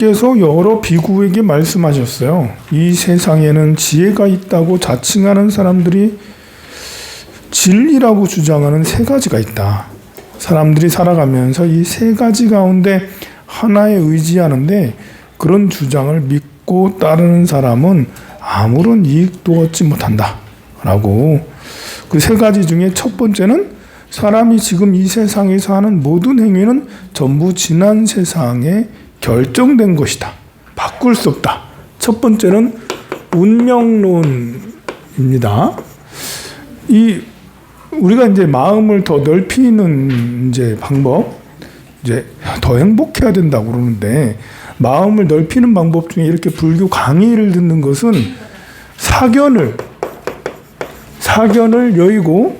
께서 여러 비구에게 말씀하셨어요. 이 세상에는 지혜가 있다고 자칭하는 사람들이 진리라고 주장하는 세 가지가 있다. 사람들이 살아가면서 이 세 가지 가운데 하나에 의지하는데 그런 주장을 믿고 따르는 사람은 아무런 이익도 얻지 못한다. 라고. 그 세 가지 중에 첫 번째는 사람이 지금 이 세상에서 하는 모든 행위는 전부 지난 세상에 결정된 것이다. 바꿀 수 없다. 첫 번째는 운명론입니다. 우리가 이제 마음을 더 넓히는 이제 방법, 이제 더 행복해야 된다고 그러는데, 마음을 넓히는 방법 중에 이렇게 불교 강의를 듣는 것은 사견을 여의고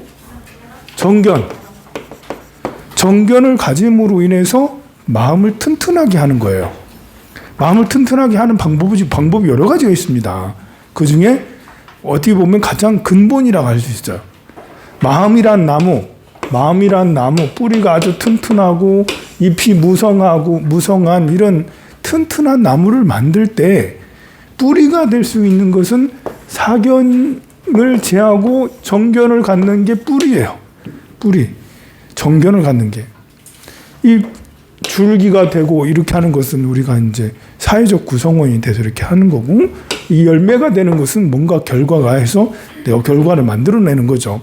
정견을 가짐으로 인해서 마음을 튼튼하게 하는 거예요. 마음을 튼튼하게 하는 방법이 여러 가지가 있습니다. 그 중에 어떻게 보면 가장 근본이라고 할 수 있어요. 마음이란 나무 뿌리가 아주 튼튼하고 잎이 무성한 이런 튼튼한 나무를 만들 때 뿌리가 될 수 있는 것은 사견을 제하고 정견을 갖는 게 뿌리예요. 정견을 갖는 게. 이 줄기가 되고 이렇게 하는 것은 우리가 이제 사회적 구성원이 돼서 이렇게 하는 거고, 이 열매가 되는 것은 뭔가 결과가 해서 내가 결과를 만들어내는 거죠.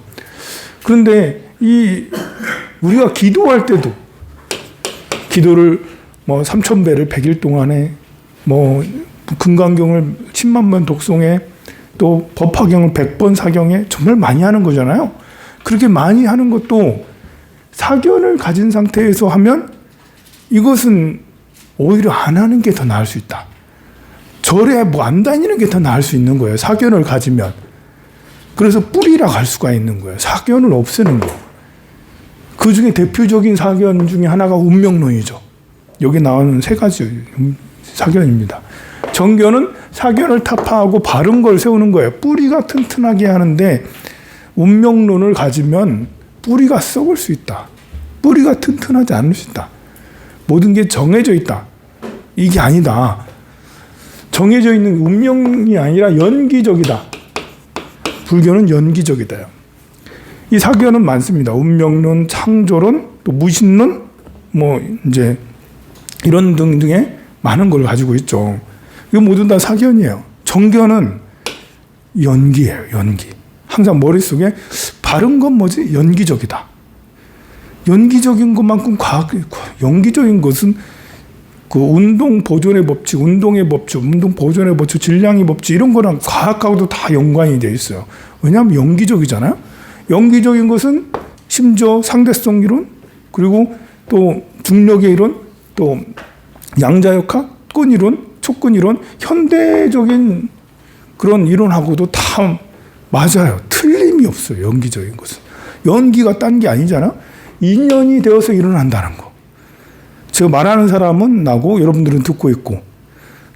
그런데 우리가 기도할 때도 기도를 3,000배를 100일 동안에 금강경을 10만 번 독송해, 또 법화경을 100번 사경해, 정말 많이 하는 거잖아요. 그렇게 많이 하는 것도 사견을 가진 상태에서 하면 이것은 오히려 안 하는 게 더 나을 수 있다. 절에 안 다니는 게 더 나을 수 있는 거예요. 사견을 가지면. 그래서 뿌리라고 할 수가 있는 거예요. 사견을 없애는 거. 그 중에 대표적인 사견 중에 하나가 운명론이죠. 여기 나오는 세 가지 사견입니다. 정견은 사견을 타파하고 바른 걸 세우는 거예요. 뿌리가 튼튼하게 하는데, 운명론을 가지면 뿌리가 썩을 수 있다. 뿌리가 튼튼하지 않을 수 있다. 모든 게 정해져 있다. 이게 아니다. 정해져 있는 운명이 아니라 연기적이다. 불교는 연기적이다. 이 사견은 많습니다. 운명론, 창조론, 또 무신론, 이제 이런 등등의 많은 걸 가지고 있죠. 이거 모두 다 사견이에요. 정견은 연기예요. 연기. 항상 머릿속에 바른 건 뭐지? 연기적이다. 연기적인 것만큼 연기적인 것은 그 운동 보존의 법칙, 운동의 법칙, 운동 보존의 법칙, 질량의 법칙, 이런 거랑 과학하고도 다 연관이 되어 있어요. 왜냐하면 연기적이잖아요. 연기적인 것은 심지어 상대성 이론, 그리고 또 중력의 이론, 또 양자역학, 끈 이론, 촉근 이론, 현대적인 그런 이론하고도 다 맞아요. 틀림이 없어요. 연기적인 것은. 연기가 딴 게 아니잖아. 인연이 되어서 일어난다는 거. 제가 말하는 사람은 나고 여러분들은 듣고 있고,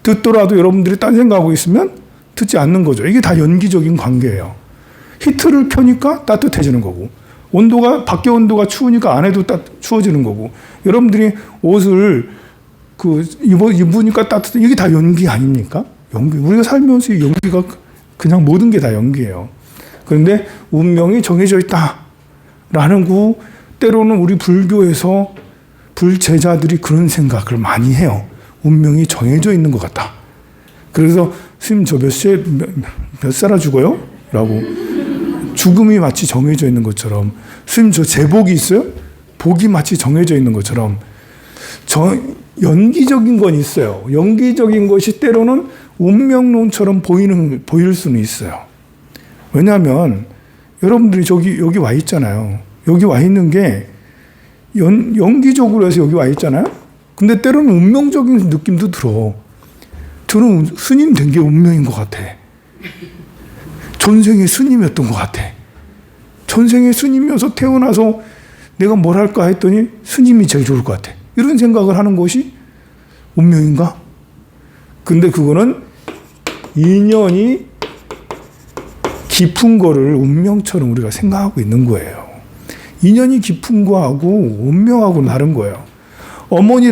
듣더라도 여러분들이 딴 생각하고 있으면 듣지 않는 거죠. 이게 다 연기적인 관계예요. 히트를 켜니까 따뜻해지는 거고, 밖에 온도가 추우니까 안에도 추워지는 거고, 여러분들이 옷을 입으니까 따뜻해. 이게 다 연기 아닙니까? 연기. 우리가 살면서 연기가 그냥 모든 게 다 연기예요. 그런데 운명이 정해져 있다라는 거, 때로는 우리 불교에서 불제자들이 그런 생각을 많이 해요. 운명이 정해져 있는 것 같다. 그래서 스님 저 몇 살에 죽어요? 라고. 죽음이 마치 정해져 있는 것처럼, 스님 저 제복이 있어요? 복이 마치 정해져 있는 것처럼, 연기적인 건 있어요. 연기적인 것이 때로는 운명론처럼 보일 수는 있어요. 왜냐하면 여러분들이 여기 와 있잖아요. 여기 와 있는 게 연기적으로 해서 여기 와 있잖아요. 근데 때로는 운명적인 느낌도 들어. 저는 스님 된 게 운명인 것 같아. 전생에 스님이었던 것 같아. 전생에 스님이어서 태어나서 내가 뭘 할까 했더니 스님이 제일 좋을 것 같아. 이런 생각을 하는 것이 운명인가? 근데 그거는 인연이 깊은 거를 운명처럼 우리가 생각하고 있는 거예요. 인연이 깊은 거하고 운명하고 다른 거예요. 어머니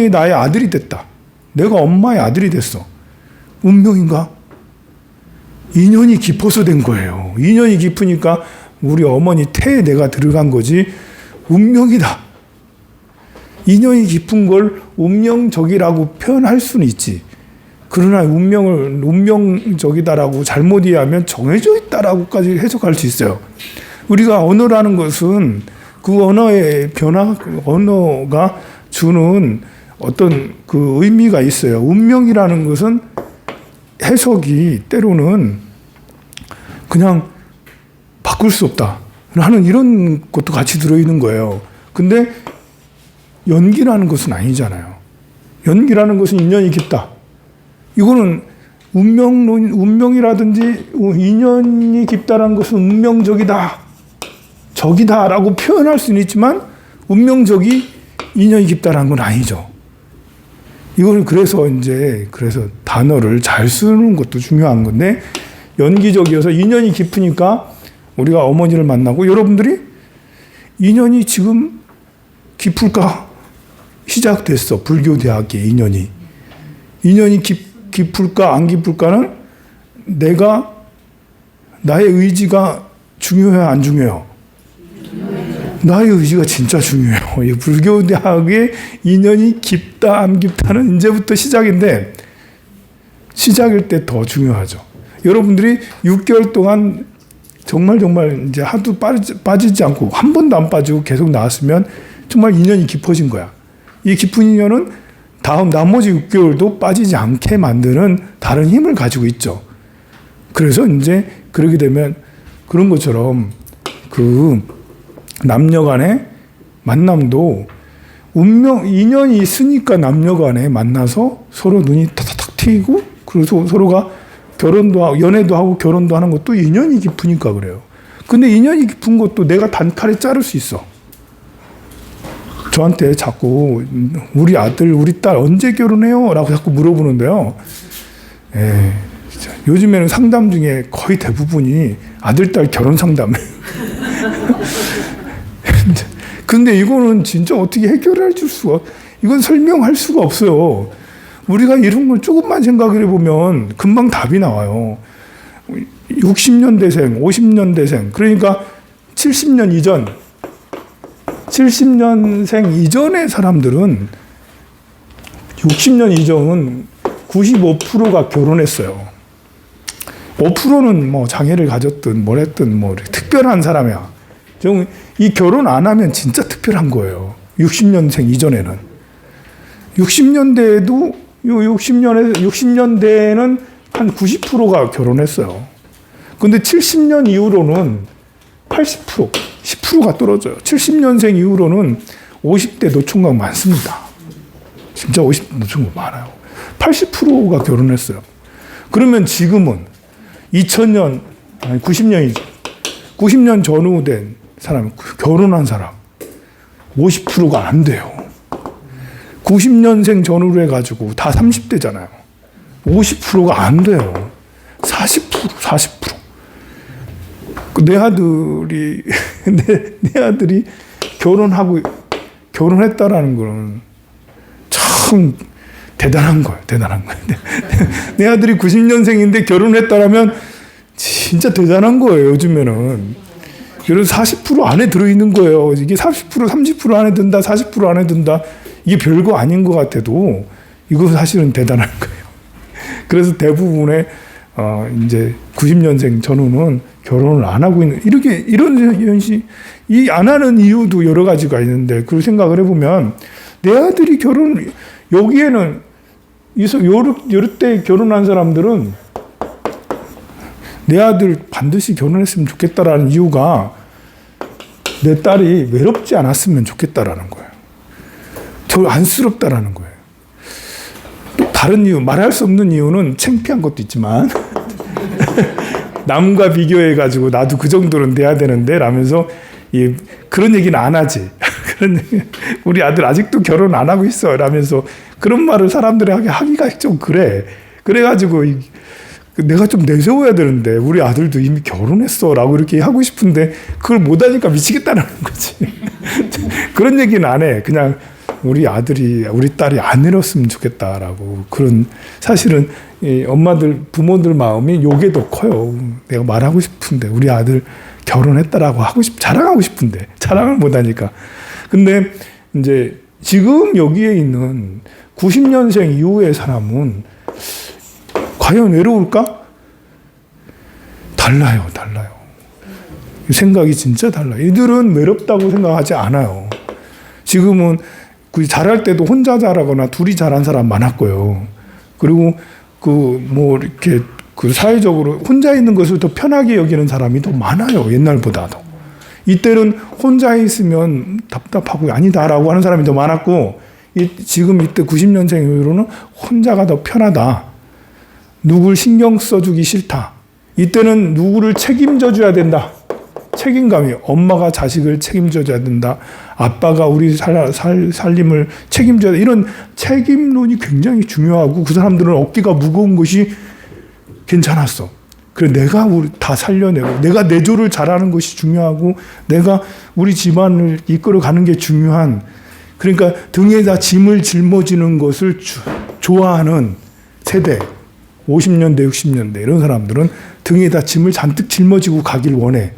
나의 아들이 됐다. 내가 엄마의 아들이 됐어. 운명인가? 인연이 깊어서 된 거예요. 인연이 깊으니까 우리 어머니 태에 내가 들어간 거지 운명이다. 인연이 깊은 걸 운명적이라고 표현할 수는 있지. 그러나 운명을 운명적이다라고 잘못 이해하면 정해져 있다라고까지 해석할 수 있어요. 우리가 언어라는 것은 그 언어의 변화, 언어가 주는 어떤 그 의미가 있어요. 운명이라는 것은 해석이 때로는 그냥 바꿀 수 없다 하는 이런 것도 같이 들어있는 거예요. 근데 연기라는 것은 아니잖아요. 연기라는 것은 인연이 깊다. 이거는 운명이라든지 인연이 깊다라는 것은 운명적이다, 적이다라고 표현할 수는 있지만 운명적이 인연이 깊다라는 건 아니죠. 이걸 그래서 단어를 잘 쓰는 것도 중요한 건데 연기적이어서 인연이 깊으니까 우리가 어머니를 만나고 여러분들이 인연이 지금 깊을까? 시작됐어. 불교대학의 인연이. 인연이 깊을까 안 깊을까는 나의 의지가 중요해요 안 중요해요? 나의 의지가 진짜 중요해요. 이 불교대학의 인연이 깊다 안 깊다는 이제부터 시작인데 시작일 때 더 중요하죠. 여러분들이 6개월 동안 정말 이제 하도 빠지지 않고 한 번도 안 빠지고 계속 나왔으면 정말 인연이 깊어진 거야. 이 깊은 인연은 다음 나머지 6개월도 빠지지 않게 만드는 다른 힘을 가지고 있죠. 그래서 이제 그러게 되면 그런 것처럼 그 남녀 간의 만남도 인연이 있으니까 남녀 간에 만나서 서로 눈이 탁탁 트이고 그래서 서로가 결혼도 하고 연애도 하고 결혼도 하는 것도 인연이 깊으니까 그래요. 근데 인연이 깊은 것도 내가 단칼에 자를 수 있어. 저한테 자꾸 우리 아들, 우리 딸 언제 결혼해요? 라고 자꾸 물어보는데요. 요즘에는 상담 중에 거의 대부분이 아들, 딸 결혼 상담이에요. 근데 이거는 진짜 어떻게 해결해 줄 수가, 이건 설명할 수가 없어요. 우리가 이런 걸 조금만 생각을 해보면 금방 답이 나와요. 60년대생, 50년대생, 그러니까 70년 이전, 70년생 이전의 사람들은 60년 이전은 95%가 결혼했어요. 5%는 뭐 장애를 가졌든 뭘 했든 뭐 특별한 사람이야. 이 결혼 안 하면 진짜 특별한 거예요. 60년생 이전에는. 60년대에도 60년대에는 한 90%가 결혼했어요. 근데 70년 이후로는 80%, 10%가 떨어져요. 70년생 이후로는 50대 노총각 많습니다. 진짜 50대 노총각 많아요. 80%가 결혼했어요. 그러면 지금은 2000년, 아니 90년이죠. 90년 전후 된 사람, 결혼한 사람 50%가 안 돼요. 90년생 전후로 해가지고 다 30대잖아요. 50%가 안 돼요. 40%. 내 아들이 내 아들이 결혼했다라는 거는 참 대단한 거예요. 내 아들이 90년생인데 결혼했다라면 진짜 대단한 거예요. 요즘에는. 이런 40% 안에 들어있는 거예요. 이게 40%, 30% 안에 든다, 40% 안에 든다. 이게 별거 아닌 것 같아도 이거 사실은 대단한 거예요. 그래서 대부분의 이제 90년생 전후는 결혼을 안 하고 있는 이런 현실, 이 안 하는 이유도 여러 가지가 있는데 그걸 생각을 해보면 내 아들이 여기에는 요럴 때 결혼한 사람들은 내 아들 반드시 결혼했으면 좋겠다라는 이유가 내 딸이 외롭지 않았으면 좋겠다라는 거예요. 더 안쓰럽다라는 거예요. 또 다른 이유, 말할 수 없는 이유는 창피한 것도 있지만 남과 비교해가지고 나도 그 정도는 돼야 되는데 라면서 그런 얘기는 안 하지. 우리 아들 아직도 결혼 안 하고 있어 라면서 그런 말을 사람들에게 하기가 좀 그래. 그래가지고 내가 좀 내세워야 되는데 우리 아들도 이미 결혼했어 라고 이렇게 하고 싶은데 그걸 못하니까 미치겠다는 거지. 그런 얘기는 안 해. 그냥 우리 아들이 우리 딸이 안 이뤘으면 좋겠다라고 그런 사실은 이 엄마들 부모들 마음이 요게 더 커요. 내가 말하고 싶은데 우리 아들 결혼했다라고 자랑하고 싶은데 자랑을 못하니까. 근데 이제 지금 여기에 있는 90년생 이후의 사람은 과연 외로울까? 달라요. 생각이 진짜 달라요. 이들은 외롭다고 생각하지 않아요. 지금은 잘할 때도 혼자 잘하거나 둘이 잘한 사람 많았고요. 그리고 이렇게 사회적으로 혼자 있는 것을 더 편하게 여기는 사람이 더 많아요. 옛날보다도. 이때는 혼자 있으면 답답하고 아니다라고 하는 사람이 더 많았고, 지금 이때 90년생 이후로는 혼자가 더 편하다. 누굴 신경 써주기 싫다. 이때는 누구를 책임져 줘야 된다. 책임감이 엄마가 자식을 책임져줘야 된다. 아빠가 우리 살림을 책임져야 된다. 이런 책임론이 굉장히 중요하고 그 사람들은 어깨가 무거운 것이 괜찮았어. 그래 내가 다 살려내고 내가 내조를 잘하는 것이 중요하고 내가 우리 집안을 이끌어가는 게 중요한, 그러니까 등에다 짐을 짊어지는 것을 좋아하는 세대, 50년대 60년대 이런 사람들은 등에다 짐을 잔뜩 짊어지고 가길 원해.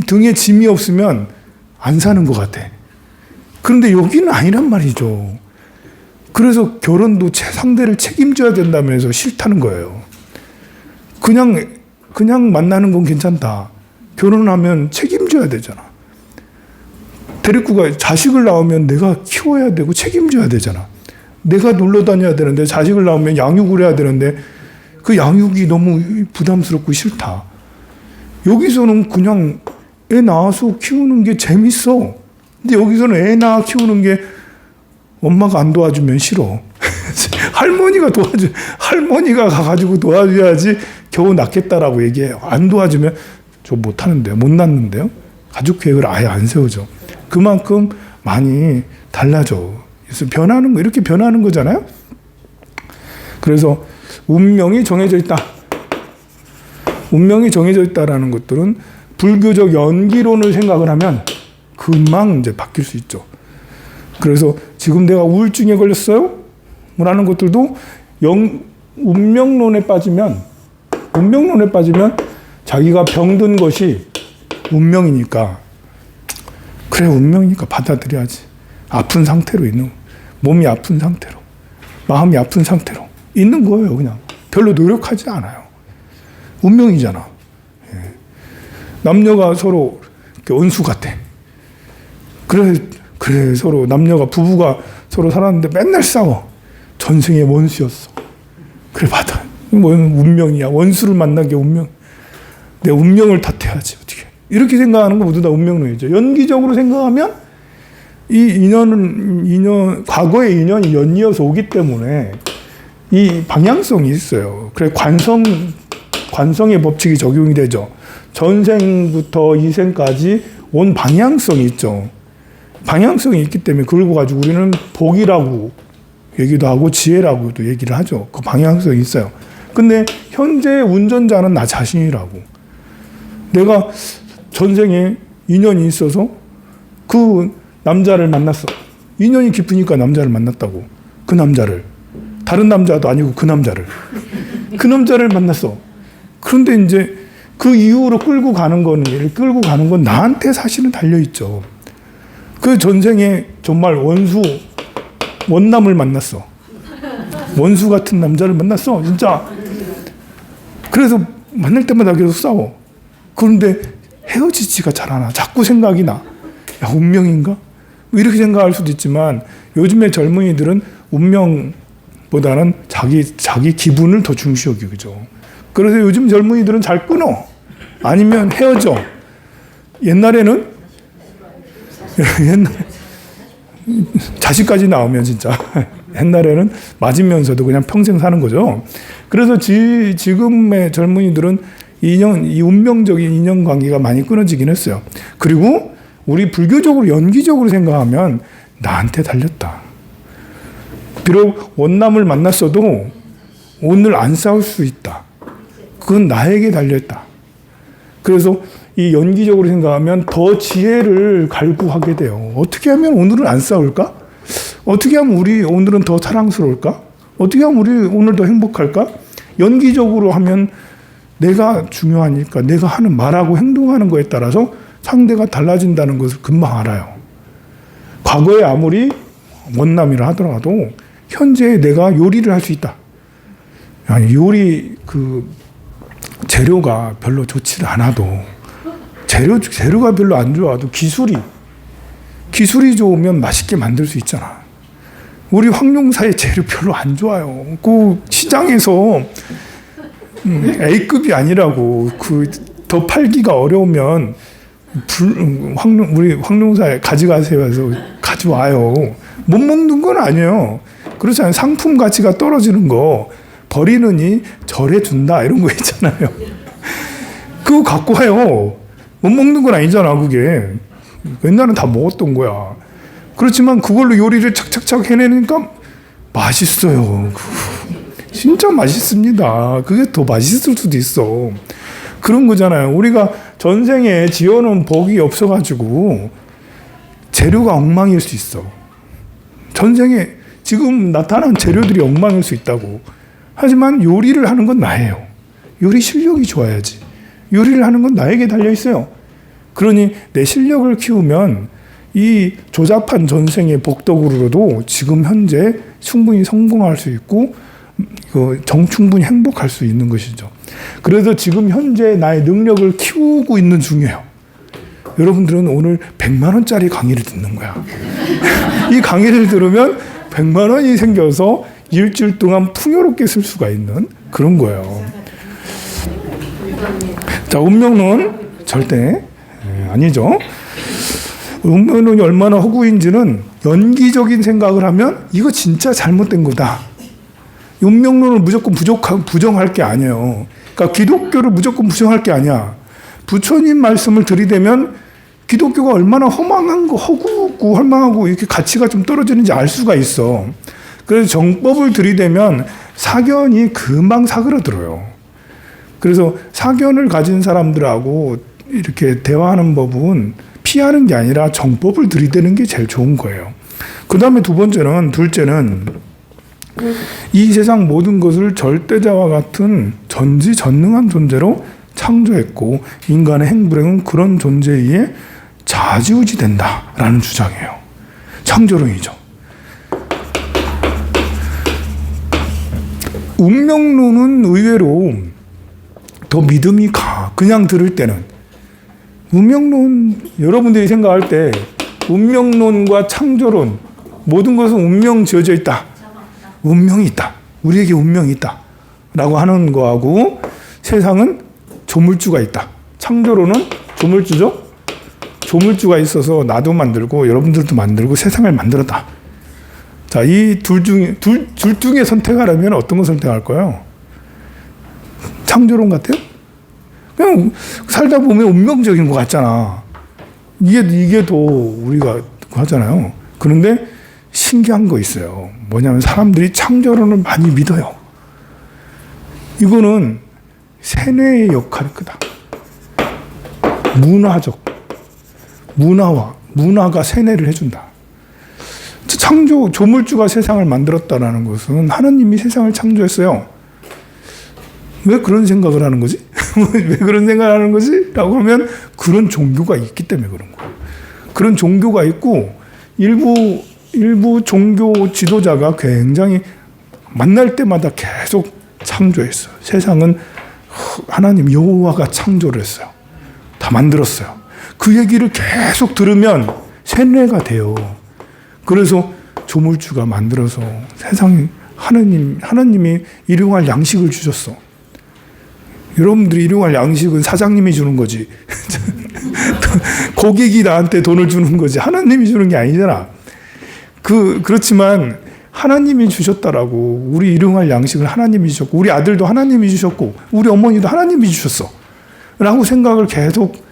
등에 짐이 없으면 안 사는 것 같아. 그런데 여기는 아니란 말이죠. 그래서 결혼도 상대를 책임져야 된다면서 싫다는 거예요. 그냥 만나는 건 괜찮다. 결혼하면 책임져야 되잖아. 데리고 자식을 낳으면 내가 키워야 되고 책임져야 되잖아. 내가 놀러 다녀야 되는데 자식을 낳으면 양육을 해야 되는데 그 양육이 너무 부담스럽고 싫다. 여기서는 그냥 애 낳아서 키우는 게 재밌어. 근데 여기서는 애 낳아 키우는 게 엄마가 안 도와주면 싫어. 할머니가 가가지고 도와줘야지 겨우 낳겠다라고 얘기해요. 안 도와주면 저 못하는데요. 못 낳는데요. 가족 계획을 아예 안 세우죠. 그만큼 많이 달라져. 그래서 이렇게 변하는 거잖아요. 그래서 운명이 정해져 있다. 운명이 정해져 있다라는 것들은 불교적 연기론을 생각을 하면 금방 이제 바뀔 수 있죠. 그래서 지금 내가 우울증에 걸렸어요? 라는 것들도 운명론에 빠지면 자기가 병든 것이 운명이니까, 그래 운명이니까 받아들여야지. 아픈 상태로 몸이 아픈 상태로, 마음이 아픈 상태로 있는 거예요. 그냥 별로 노력하지 않아요. 운명이잖아. 예. 남녀가 서로 원수 같아. 그래 서로 부부가 서로 살았는데 맨날 싸워. 전생에 원수였어. 그래 받아. 운명이야. 원수를 만난 게 운명. 내 운명을 탓해야지 어떻게. 이렇게 생각하는 거 모두 다 운명론이죠. 연기적으로 생각하면 이 과거의 인연이 연이어서 오기 때문에 이 방향성이 있어요. 그래 관성의 법칙이 적용이 되죠. 전생부터 이생까지 온 방향성이 있죠. 방향성이 있기 때문에 그걸 가지고 우리는 복이라고 얘기도 하고 지혜라고도 얘기를 하죠. 그 방향성이 있어요. 근데 현재 운전자는 나 자신이라고. 내가 전생에 인연이 있어서 그 남자를 만났어. 인연이 깊으니까 남자를 만났다고. 그 남자를. 다른 남자도 아니고 그 남자를 만났어. 그런데 이제 그 이후로 끌고 가는 건 나한테 사실은 달려있죠. 그 전생에 정말 원남을 만났어. 원수 같은 남자를 만났어. 진짜. 그래서 만날 때마다 계속 싸워. 그런데 헤어지지가 잘 않아. 자꾸 생각이 나. 야, 운명인가? 이렇게 생각할 수도 있지만 요즘의 젊은이들은 운명보다는 자기 기분을 더 중시 여기죠. 그래서 요즘 젊은이들은 잘 끊어. 아니면 헤어져. 옛날에 자식까지 나오면 진짜 옛날에는 맞으면서도 그냥 평생 사는 거죠. 그래서 지금의 젊은이들은 이 운명적인 인연관계가 많이 끊어지긴 했어요. 그리고 우리 불교적으로 연기적으로 생각하면 나한테 달렸다. 비록 원남을 만났어도 오늘 안 싸울 수 있다. 그건 나에게 달렸다. 그래서 이 연기적으로 생각하면 더 지혜를 갈구하게 돼요. 어떻게 하면 오늘은 안 싸울까? 어떻게 하면 우리 오늘은 더 사랑스러울까? 어떻게 하면 우리 오늘 더 행복할까? 연기적으로 하면 내가 중요하니까 내가 하는 말하고 행동하는 거에 따라서 상대가 달라진다는 것을 금방 알아요. 과거에 아무리 원남이라 하더라도 현재 내가 요리를 할 수 있다. 아니, 요리 재료가 별로 좋지 않아도 재료가 별로 안 좋아도 기술이 좋으면 맛있게 만들 수 있잖아. 우리 황룡사의 재료 별로 안 좋아요. 그 시장에서 A급이 아니라고 더 팔기가 어려우면 우리 황룡사에 가져가세요 해서 가져와요. 못 먹는 건 아니에요. 그렇잖아요. 상품 가치가 떨어지는 거 버리느니 절에 준다 이런 거 있잖아요. 그거 갖고 와요. 못 먹는 건 아니잖아 그게. 옛날엔 다 먹었던 거야. 그렇지만 그걸로 요리를 착착착 해내니까 맛있어요. 진짜 맛있습니다. 그게 더 맛있을 수도 있어. 그런 거잖아요. 우리가 전생에 지어놓은 복이 없어가지고 재료가 엉망일 수 있어. 전생에 지금 나타난 재료들이 엉망일 수 있다고. 하지만 요리를 하는 건 나예요. 요리 실력이 좋아야지. 요리를 하는 건 나에게 달려있어요. 그러니 내 실력을 키우면 이 조잡한 전생의 복덕으로도 지금 현재 충분히 성공할 수 있고 충분히 행복할 수 있는 것이죠. 그래서 지금 현재 나의 능력을 키우고 있는 중이에요. 여러분들은 오늘 100만 원짜리 강의를 듣는 거야. 이 강의를 들으면 100만 원이 생겨서 일주일 동안 풍요롭게 쓸 수가 있는 그런 거예요. 자, 운명론 절대 아니죠. 운명론이 얼마나 허구인지는 연기적인 생각을 하면 이거 진짜 잘못된 거다. 운명론을 무조건 부정할 게 아니에요. 그러니까 기독교를 무조건 부정할 게 아니야. 부처님 말씀을 들이대면 기독교가 얼마나 허구고 헐망하고 이렇게 가치가 좀 떨어지는지 알 수가 있어. 그래서 정법을 들이대면 사견이 금방 사그라들어요. 그래서 사견을 가진 사람들하고 이렇게 대화하는 법은 피하는 게 아니라 정법을 들이대는 게 제일 좋은 거예요. 그 다음에 둘째는 이 세상 모든 것을 절대자와 같은 전지전능한 존재로 창조했고 인간의 행불행은 그런 존재에 의해 좌지우지된다라는 주장이에요. 창조론이죠. 운명론은 의외로 더 믿음이 가. 그냥 들을 때는. 운명론, 여러분들이 생각할 때 운명론과 창조론, 모든 것은 운명 지어져 있다. 운명이 있다. 우리에게 운명이 있다. 라고 하는 거하고 세상은 조물주가 있다. 창조론은 조물주죠? 조물주가 있어서 나도 만들고 여러분들도 만들고 세상을 만들었다. 자, 이 둘 중에 선택하려면 어떤 걸 선택할 거예요? 창조론 같아요? 그냥 살다 보면 운명적인 것 같잖아. 이게 더 우리가 하잖아요. 그런데 신기한 거 있어요. 뭐냐면 사람들이 창조론을 많이 믿어요. 이거는 세뇌의 역할이 크다. 문화가 세뇌를 해준다. 조물주가 세상을 만들었다라는 것은 하나님이 세상을 창조했어요. 왜 그런 생각을 하는 거지? 왜 그런 생각을 하는 거지? 라고 하면 그런 종교가 있기 때문에 그런 거예요. 그런 종교가 있고 일부 종교 지도자가 굉장히 만날 때마다 계속 창조했어요. 세상은 하나님 여호와가 창조를 했어요. 다 만들었어요. 그 얘기를 계속 들으면 세뇌가 돼요. 그래서 조물주가 만들어서 세상에 하나님이 일용할 양식을 주셨어. 여러분들이 일용할 양식은 사장님이 주는 거지. 고객이 나한테 돈을 주는 거지. 하나님이 주는 게 아니잖아. 그렇지만 하나님이 주셨다라고. 우리 일용할 양식을 하나님이 주셨고, 우리 아들도 하나님이 주셨고, 우리 어머니도 하나님이 주셨어. 라고 생각을 계속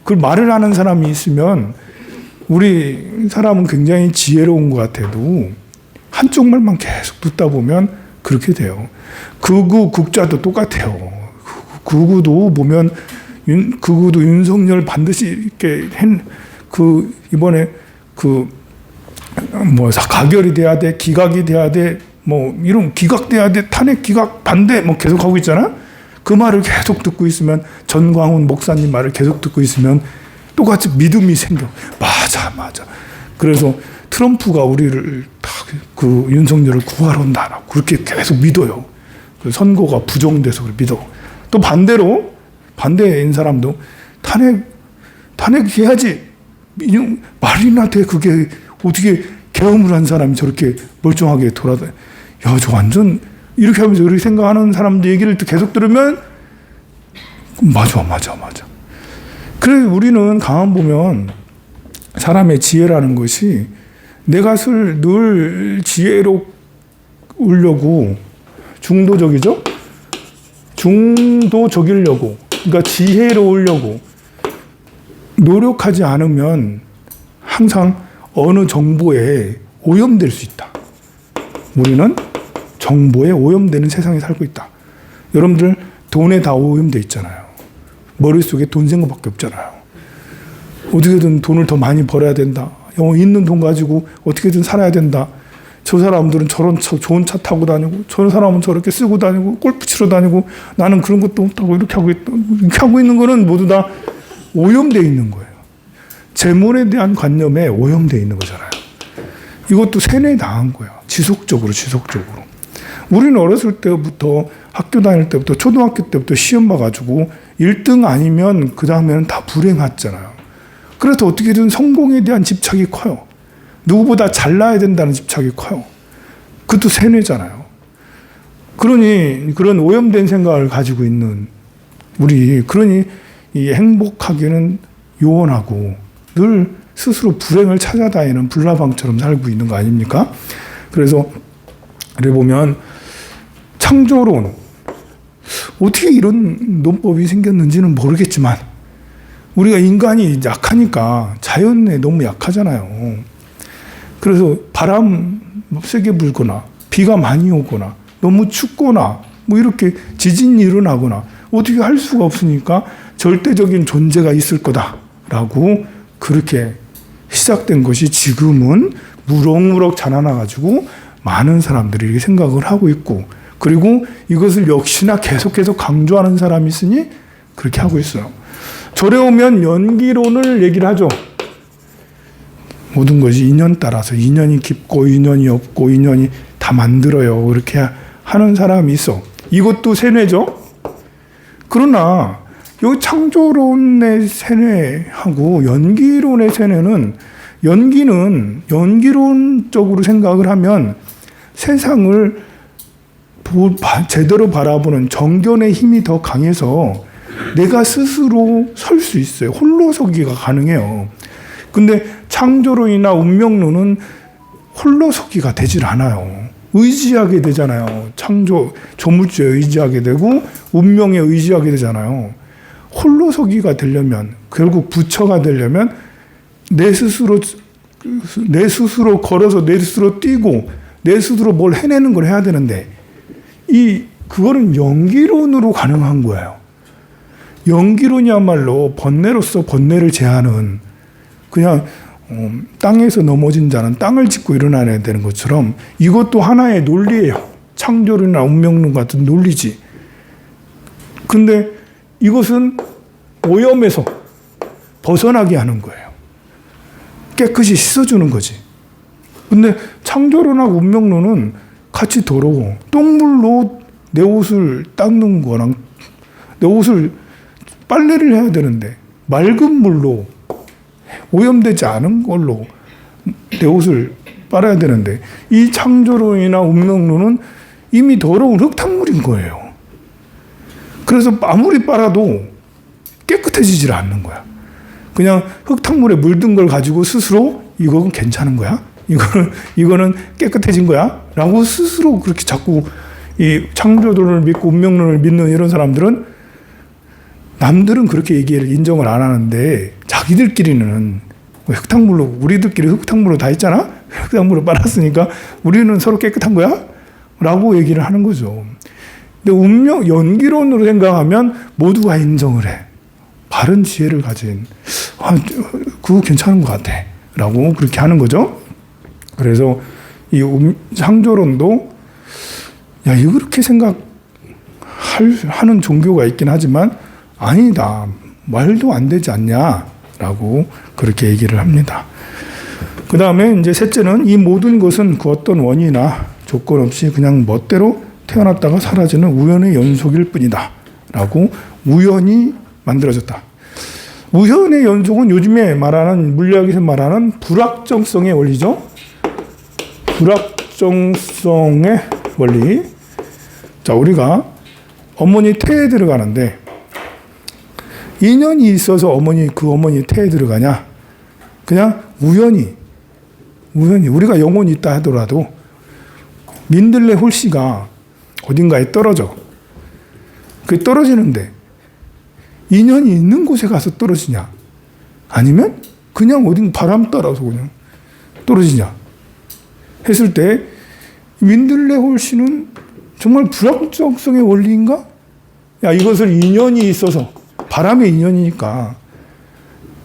그 말을 하는 사람이 있으면 우리 사람은 굉장히 지혜로운 것 같아도 한쪽 말만 계속 듣다 보면 그렇게 돼요. 극우, 극좌도 똑같아요. 극우도 보면 극우도 윤석열 반드시 이렇게 이번에 뭐 가결이 돼야 돼, 기각이 돼야 돼, 뭐 이런 기각돼야 돼, 탄핵 기각 반대 뭐 계속 하고 있잖아. 그 말을 계속 듣고 있으면, 전광훈 목사님 말을 계속 듣고 있으면 똑같이 믿음이 생겨. 맞아. 그래서 트럼프가 우리를 그 윤석열을 구하러 온다라고 그렇게 계속 믿어요. 그 선거가 부정돼서 믿어. 또 반대로 반대인 사람도 탄핵해야지. 말이나 돼. 그게 어떻게 계엄을 한 사람이 저렇게 멀쩡하게 돌아다녀. 야, 저 완전 이렇게 하면서 그렇게 생각하는 사람들 얘기를 계속 들으면 맞아. 그래 우리는 가만 보면 사람의 지혜라는 것이 내 것을 늘 지혜로 울려고 중도적이죠? 중도적이려고, 그러니까 지혜로우려고 노력하지 않으면 항상 어느 정보에 오염될 수 있다. 우리는 정보에 오염되는 세상에 살고 있다. 여러분들 돈에 다 오염돼 있잖아요. 머릿속에 돈 생각밖에 없잖아요. 어떻게든 돈을 더 많이 벌어야 된다. 있는 돈 가지고 어떻게든 살아야 된다. 저 사람들은 저런 좋은 차 타고 다니고, 저런 사람은 저렇게 쓰고 다니고, 골프 치러 다니고, 나는 그런 것도 없다고 이렇게 하고 있는 거는 모두 다 오염되어 있는 거예요. 재물에 대한 관념에 오염되어 있는 거잖아요. 이것도 세뇌당한 거야. 지속적으로. 우리는 어렸을 때부터, 학교 다닐 때부터, 초등학교 때부터 시험 봐가지고 1등 아니면 그 다음에는 다 불행했잖아요. 그래서 어떻게든 성공에 대한 집착이 커요. 누구보다 잘나야 된다는 집착이 커요. 그것도 세뇌잖아요. 그러니 그런 오염된 생각을 가지고 있는 그러니 이 행복하기는 요원하고 늘 스스로 불행을 찾아다니는 불나방처럼 살고 있는 거 아닙니까? 그래서 그래 보면 창조론, 어떻게 이런 논법이 생겼는지는 모르겠지만 우리가 인간이 약하니까, 자연에 너무 약하잖아요. 그래서 바람 세게 불거나 비가 많이 오거나 너무 춥거나 뭐 이렇게 지진이 일어나거나 어떻게 할 수가 없으니까 절대적인 존재가 있을 거다라고 그렇게 시작된 것이 지금은 무럭무럭 자라나가지고 많은 사람들이 이렇게 생각을 하고 있고, 그리고 이것을 역시나 계속해서 강조하는 사람이 있으니 그렇게 하고 있어요. 절에 오면 연기론을 얘기를 하죠. 모든 것이 인연 따라서, 인연이 깊고 인연이 없고 인연이 다 만들어요. 그렇게 하는 사람이 있어. 이것도 세뇌죠. 그러나 이 창조론의 세뇌하고 연기론의 세뇌는, 연기는 연기론적으로 생각을 하면 세상을 제대로 바라보는 정견의 힘이 더 강해서 내가 스스로 설 수 있어요. 홀로서기가 가능해요. 근데 창조론이나 운명론은 홀로서기가 되질 않아요. 의지하게 되잖아요. 조물주에 의지하게 되고 운명에 의지하게 되잖아요. 홀로서기가 되려면, 결국 부처가 되려면 내 스스로 걸어서 내 스스로 뛰고 내 스스로 뭘 해내는 걸 해야 되는데, 그거는 연기론으로 가능한 거예요. 연기론이야말로 번뇌로서 번뇌를 제하는, 그냥 땅에서 넘어진 자는 땅을 짚고 일어나야 되는 것처럼 이것도 하나의 논리예요. 창조론이나 운명론 같은 논리지. 근데 이것은 오염에서 벗어나게 하는 거예요. 깨끗이 씻어주는 거지. 근데 창조론하고 운명론은 같이 더러워. 똥물로 내 옷을 닦는 거랑, 내 옷을 빨래를 해야 되는데 맑은 물로 오염되지 않은 걸로 내 옷을 빨아야 되는데, 이 창조론이나 운명론은 이미 더러운 흙탕물인 거예요. 그래서 아무리 빨아도 깨끗해지질 않는 거야. 그냥 흙탕물에 물든 걸 가지고 스스로 이거는 괜찮은 거야? 이거는 깨끗해진 거야? 라고 스스로 그렇게 자꾸 이 창조론을 믿고 운명론을 믿는 이런 사람들은, 남들은 그렇게 얘기를 인정을 안 하는데 자기들끼리는 흙탕물로, 우리들끼리 흙탕물로 다 했잖아? 흙탕물로 빨았으니까 우리는 서로 깨끗한 거야? 라고 얘기를 하는 거죠. 근데 연기론으로 생각하면 모두가 인정을 해. 바른 지혜를 가진, 그거 괜찮은 것 같아. 라고 그렇게 하는 거죠. 그래서 이 창조론도 야, 이거 그렇게 하는 종교가 있긴 하지만 아니다. 말도 안 되지 않냐라고 그렇게 얘기를 합니다. 그 다음에 이제 셋째는 이 모든 것은 그 어떤 원인이나 조건 없이 그냥 멋대로 태어났다가 사라지는 우연의 연속일 뿐이다. 라고 우연히 만들어졌다. 우연의 연속은 요즘에 말하는, 물리학에서 말하는 불확정성의 원리죠. 불확정성의 원리. 자, 우리가 어머니 태에 들어가는데 인연이 있어서 그 어머니 태에 들어가냐? 그냥 우연히 우리가 영혼이 있다 하더라도 민들레 홀씨가 어딘가에 떨어져. 그게 떨어지는데 인연이 있는 곳에 가서 떨어지냐? 아니면 그냥 어딘 바람 따라서 그냥 떨어지냐? 했을 때 민들레 홀씨는 정말 불확정성의 원리인가? 야, 이것을 인연이 있어서, 바람의 인연이니까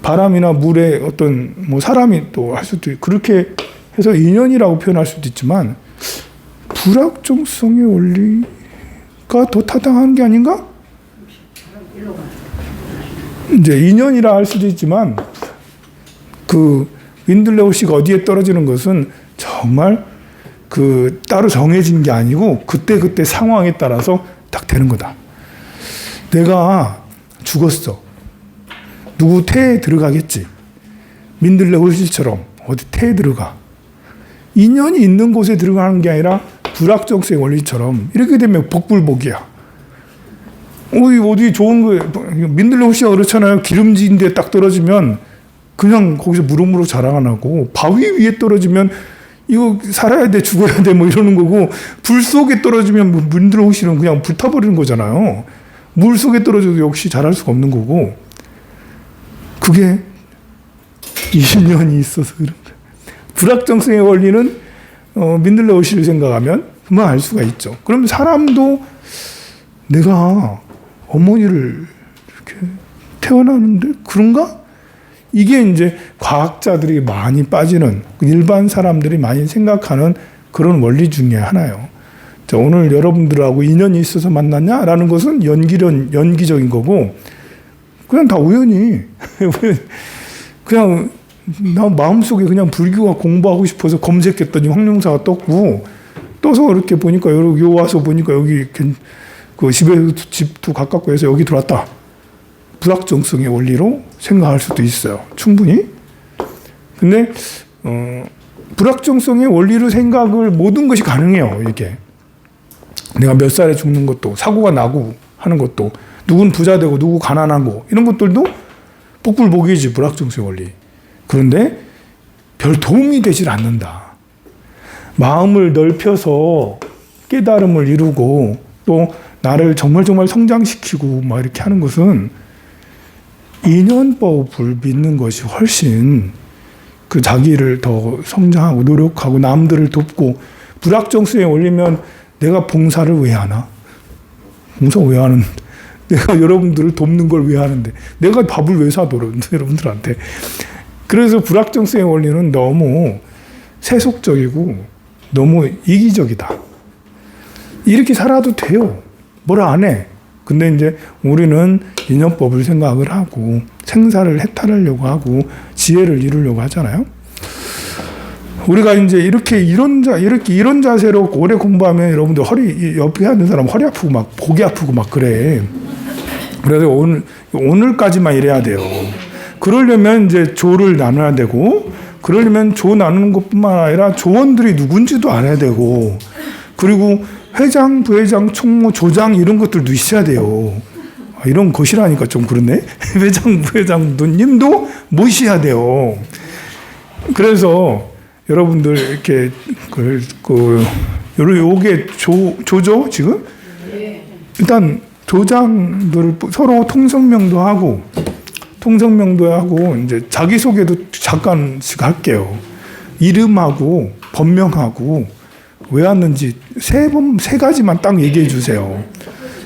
바람이나 물에 어떤 사람이 또 할 수도 있고 그렇게 해서 인연이라고 표현할 수도 있지만 불확정성의 원리가 더 타당한 게 아닌가? 이제 인연이라 할 수도 있지만 그 민들레 홀씨가 어디에 떨어지는 것은 정말 따로 정해진 게 아니고 그때 상황에 따라서 딱 되는 거다. 내가 죽었어. 누구 태에 들어가겠지. 민들레 홀씨처럼 어디 태에 들어가. 인연이 있는 곳에 들어가는 게 아니라 불확정성의 원리처럼 이렇게 되면 복불복이야. 어디 좋은 거, 민들레 홀씨가 그렇잖아요. 기름진 데 딱 떨어지면 그냥 거기서 무럭무럭 자라 안 하고, 바위 위에 떨어지면 이거 살아야 돼, 죽어야 돼, 이러는 거고, 불 속에 떨어지면 민들레 홀씨는 그냥 불타버리는 거잖아요. 물 속에 떨어져도 역시 자랄 수가 없는 거고, 그게 20년이 있어서 그런 거예요. 불확정성의 원리는 민들레 홀씨를 생각하면 그만 알 수가 있죠. 그럼 사람도 내가 어머니를 이렇게 태어나는데 그런가? 이게 이제 과학자들이 많이 빠지는, 일반 사람들이 많이 생각하는 그런 원리 중에 하나예요. 자, 오늘 여러분들하고 인연이 있어서 만났냐라는 것은 연기적인 거고, 그냥 다 우연히 그냥 나 마음속에 그냥 불교가 공부하고 싶어서 검색했더니 황룡사가 떴고, 떠서 이렇게 보니까 여기 와서 보니까 여기 그 집도 가깝고 해서 여기 들어왔다. 불확정성의 원리로 생각할 수도 있어요. 충분히. 근데 불확정성의 원리로 생각을 모든 것이 가능해요. 이게 내가 몇 살에 죽는 것도, 사고가 나고 하는 것도, 누군 부자 되고 누구 가난하고 이런 것들도 복불복이지, 불확정성의 원리. 그런데 별 도움이 되질 않는다. 마음을 넓혀서 깨달음을 이루고 또 나를 정말 성장시키고 이렇게 하는 것은 인연법을 믿는 것이 훨씬 그 자기를 더 성장하고 노력하고 남들을 돕고, 불확정성에 올리면 내가 봉사를 왜 하나? 봉사 왜 하는데? 내가 여러분들을 돕는 걸 왜 하는데? 내가 밥을 왜 사도 여러분들한테? 그래서 불확정성의 원리는 너무 세속적이고 너무 이기적이다. 이렇게 살아도 돼요. 뭐라 안 해. 근데 이제 우리는 인연법을 생각을 하고 생사를 해탈하려고 하고 지혜를 이루려고 하잖아요. 우리가 이제 이런 자세로 오래 공부하면 여러분들 옆에 하는 사람 허리 아프고 목이 아프고 그래. 그래서 오늘까지만 이래야 돼요. 그러려면 이제 조를 나눠야 되고, 그러려면 조 나누는 것뿐만 아니라 조원들이 누군지도 알아야 되고, 그리고 회장, 부회장, 총무, 조장 이런 것들도 있어야 돼요. 이런 것이라니까 좀 그렇네. 회장, 부회장 누님도 모셔야 돼요. 그래서 여러분들 이렇게 요게 조죠 지금? 일단 조장들을 서로 통성명도 하고 이제 자기소개도 잠깐씩 할게요. 이름하고 본명하고 왜 왔는지 세 가지만 딱 얘기해 주세요.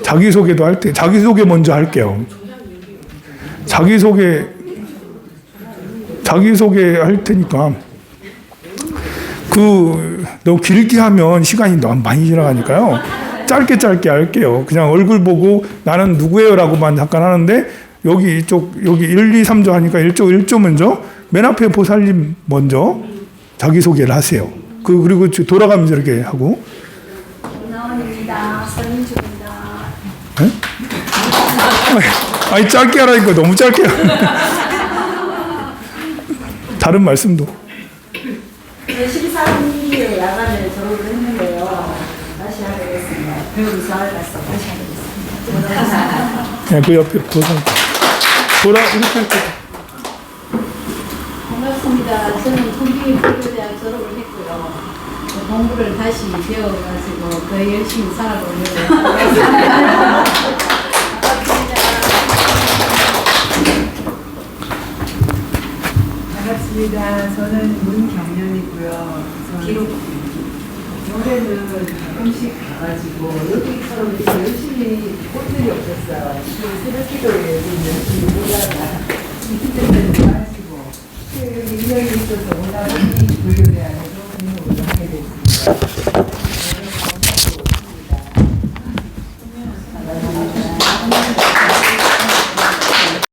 자기소개도 할 때, 자기소개 먼저 할게요. 자기소개 할 테니까. 너무 길게 하면 시간이 너무 많이 지나가니까요. 짧게 할게요. 그냥 얼굴 보고 나는 누구예요라고만 잠깐 하는데 여기 1, 2, 3조 하니까 1조 먼저 맨 앞에 보살님 먼저 자기소개를 하세요. 그리고 돌아가면서 이렇게 하고. 나원입니다. 서민주입니다. 네? 아니 짧게 하라니까 너무 짧게. 다른 말씀도. 13일에 야간에 졸업을 했는데요. 다시 하겠습니다. 배우를 잘 갔어. 다시 하겠습니다. 네, 그 옆에 보살. 이렇게. 반갑습니다. 저는 통기교대학 졸업을 했고요. 공부를 다시 배워가지고 더 열심히 살아보려고 반갑습니다. 반갑습니다. 저는 문경련이고요. 올해는 가끔씩 가가지고 여기처럼 이렇게 열심히 볼 일이 없었어요. 지금 새벽 기도에 열심히 올라가 이때까지 가지고 여기 인연이 있어서 올라가기 불교대학에도 등록을 하게 됐습니다.